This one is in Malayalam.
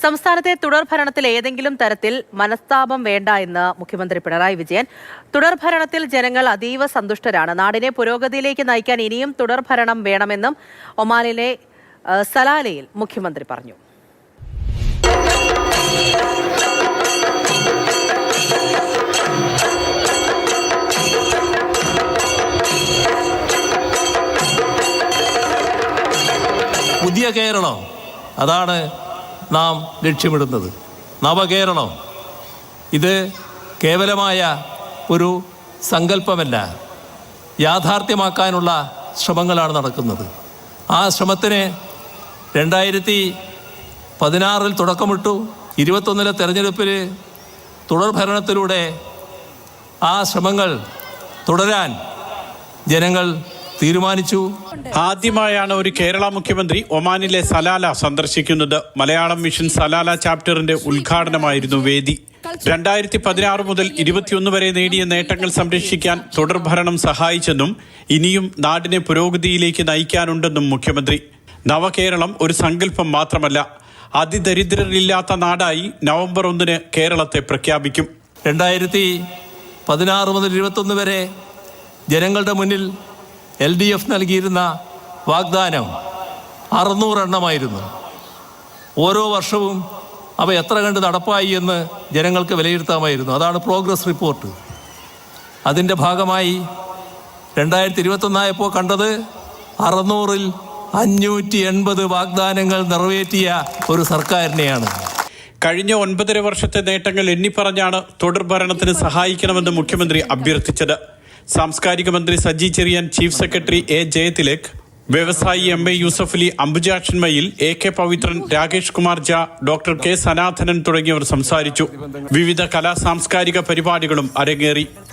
സംസ്ഥാനത്തെ തുടർഭരണത്തിൽ ഏതെങ്കിലും തരത്തിൽ മനസ്താപം വേണ്ട എന്ന് മുഖ്യമന്ത്രി പിണറായി വിജയൻ. തുടർഭരണത്തിൽ ജനങ്ങൾ അതീവ സന്തുഷ്ടരാണ്. നാടിനെ പുരോഗതിയിലേക്ക് നയിക്കാൻ ഇനിയും തുടർഭരണം വേണമെന്നും ഒമാനിലെ സലാലയിൽ മുഖ്യമന്ത്രി പറഞ്ഞു. പുതിയ കേരളം, അതാണ് നാം ലക്ഷ്യമിടുന്നത്. നവകേരളം ഇത് കേവലമായ ഒരു സങ്കല്പമല്ല, യാഥാർത്ഥ്യമാക്കാനുള്ള ശ്രമങ്ങളാണ് നടക്കുന്നത്. ആ ശ്രമത്തിന് 2016 തുടക്കമിട്ടു. 21 തെരഞ്ഞെടുപ്പിൽ തുടർഭരണത്തിലൂടെ ആ ശ്രമങ്ങൾ തുടരാൻ ജനങ്ങൾ തീരുമാനിച്ചു. ആദ്യമായാണ് ഒരു കേരള മുഖ്യമന്ത്രി ഒമാനിലെ സലാല സന്ദർശിക്കുന്നത്. മലയാളം മിഷൻ സലാല ചാപ്റ്ററിന്റെ ഉദ്ഘാടനമായിരുന്നു വേദി. 2016 മുതൽ 21 വരെ നേടിയ നേട്ടങ്ങൾ സംരക്ഷിക്കാൻ തുടർഭരണം സഹായിച്ചെന്നും ഇനിയും നാടിനെ പുരോഗതിയിലേക്ക് നയിക്കാനുണ്ടെന്നും മുഖ്യമന്ത്രി. നവകേരളം ഒരു സങ്കല്പം മാത്രമല്ല, അതിദരിദ്രരില്ലാത്ത നാടായി നവംബർ 1 കേരളത്തെ പ്രഖ്യാപിക്കും. 2016 മുതൽ 21 വരെ ജനങ്ങളുടെ മുന്നിൽ LDF നൽകിയിരുന്ന വാഗ്ദാനം 600 എണ്ണമായിരുന്നു. ഓരോ വർഷവും അവ എത്ര കണ്ട് നടപ്പായി എന്ന് ജനങ്ങൾക്ക് വിലയിരുത്താമായിരുന്നു. അതാണ് പ്രോഗ്രസ് റിപ്പോർട്ട്. അതിൻ്റെ ഭാഗമായി 2021 ആയപ്പോൾ കണ്ടത് 600-ൽ 580 വാഗ്ദാനങ്ങൾ നിറവേറ്റിയ ഒരു സർക്കാരിനെയാണ്. കഴിഞ്ഞ 9.5 വർഷത്തെ നേട്ടങ്ങൾ എണ്ണിപ്പറഞ്ഞാണ് തുടർഭരണത്തിന് സഹായിക്കണമെന്ന് മുഖ്യമന്ത്രി അഭ്യർത്ഥിച്ചത്. സാംസ്കാരിക മന്ത്രി Saji Cheriyan, chief secretary A. Jayathilak, വ്യവസായി MA യൂസഫലി, അംബുജാക്ഷൻ മയിൽ, AK പവിത്രൻ, രാകേഷ് കുമാർ ജ, ഡോക്ടർ K. സനാതനൻ തുടങ്ങിയവർ സംസാരിച്ചു. വിവിധ കലാ സാംസ്കാരിക പരിപാടികളും അരങ്ങേറി.